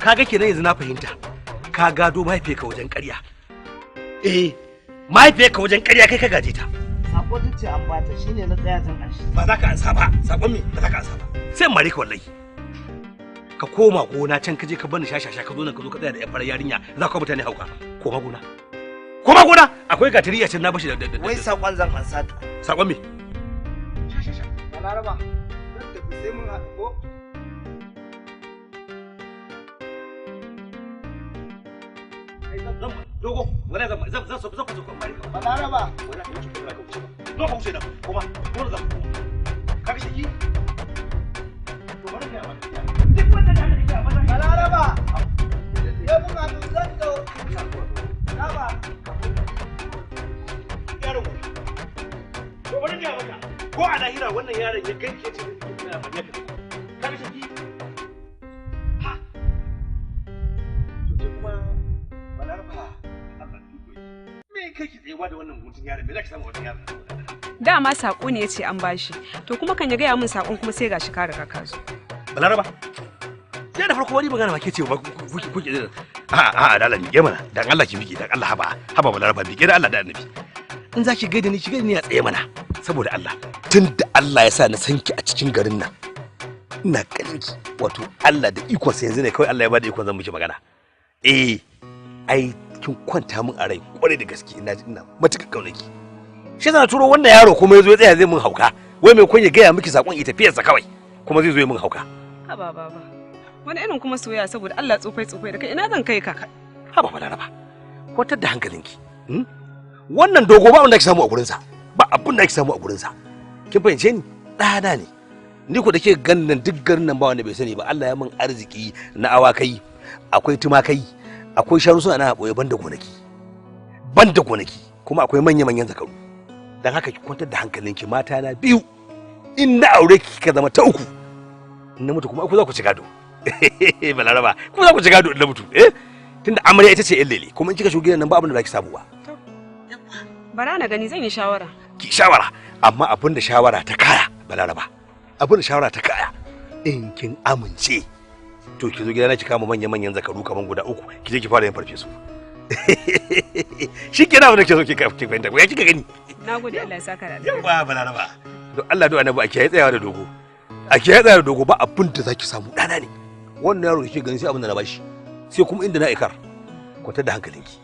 kaga kenan yanzu na fahimta ka gado mahaifiyarka wajen ƙarya. Mahaifiyarka wajen ƙarya kai ka gaje ta. Sako ta ce an bata shine na tsaya zan anshi. Ba za ka ansa ba, sakon me ba za ka ansa ba. Sai mare ka wallahi. Ka koma gona can ka je ka bani shashasha ka zo nan ka zo ka tsaya da yar farar yarinya za ka mutane hauka. Koma gona. Koma gona akwai gatari a can na bashi da. Wai sakon zan ansa ta. Sakon me? Shashasha. Balaraba. Zan tafi sai mun haɗu ko? Dogo, wala zan so mari. Balaraba. Wala ka wuce ka wuce. No ka wuce da kuma dole zan koma. Ka bi shi? To bari ka yawa. Duk wanda da haka ya bana. Balaraba. Ya mun haɗu zan zo. Baba. Yaro. To bari ka yawa. Ko a lahira wannan yaron ya ganke ce da ya ka bi shi? Ha. To kuma Balaraba. Me kake tsayewa da wannan gutun yaron? Me zaki samu wannan yaron? Dama sako ne yace an bashi. To kuma kan ya gaya min sakon kuma sai gashi ka riga ka zo. Balaraba. Sai da farko wani magana ba ke ce ba kuke da da Allah miƙe mana dan Allah ki miƙe dan Allah haba Balaraba miƙe da Allah da Annabi. In zaki gaida ni ki gaida ni a tsaye mana saboda Allah. Tunda Allah ya sa na san ki a cikin garin nan. Ina ganin ki wato Allah da ikon sa yanzu ne kawai Allah ya bada ikon zan miki magana. Ai kin kwanta min a rai kwarai da gaske ina matuƙar kaunaki. Shi yasa na turo wannan yaro kuma yazo ya tsaya zai mun hauka. Wai mai kun ya gaya miki sakon ita tafiyarsa kawai kuma zai zo ya mun hauka. Haba baba. Wani irin kuma soyayya saboda Allah tsufai da kai ina zan kai ka. Haba Balaraba. Kwatar da hankalinki. Wannan dogo ba wanda ki samu a gurin sa. Ba abin da ki samu a gurin sa. Kin fahimce ni? Ɗana ne. Ni ko da ke ganin duk garin nan ba wanda bai sani ba. Allah ya min arziki na awakai, akwai tumakai, akwai shanu suna na boye banda gonaki. Banda gonaki kuma akwai manya-manyan zakaru. Dan haka ki kwantar da hankalinki mata na biyu. In na aure ki ka zama ta uku. In na mutu kuma ku za ku ci gado. Balaraba, ku za ku ci gado in na mutu. Tunda amarya ita ce yan lele kuma in kika shigo gidan nan ba abin da zaki samu ba. Bara na gani zan yi shawara. Ki shawara, amma abin da shawara ta kaya, Balaraba. Abin da shawara ta kaya. In kin amince, to ki zo gidana ki kama manyan zakaru kaman guda uku, ki je ki fara yin farfesu. Shikenan abin da kike so ki fahimta ko ya kika gani? Nagode Allah ya saka da alheri. Yawa Balaraba. Don Allah do annabi a kiyaye tsayawa da dogo. A kiyaye tsayawa da dogo ba abin da zaki samu dana ne. Wannan yaro da kike gani sai abin da na bashi. Sai kuma inda na ikar. Kwatar da hankalinki.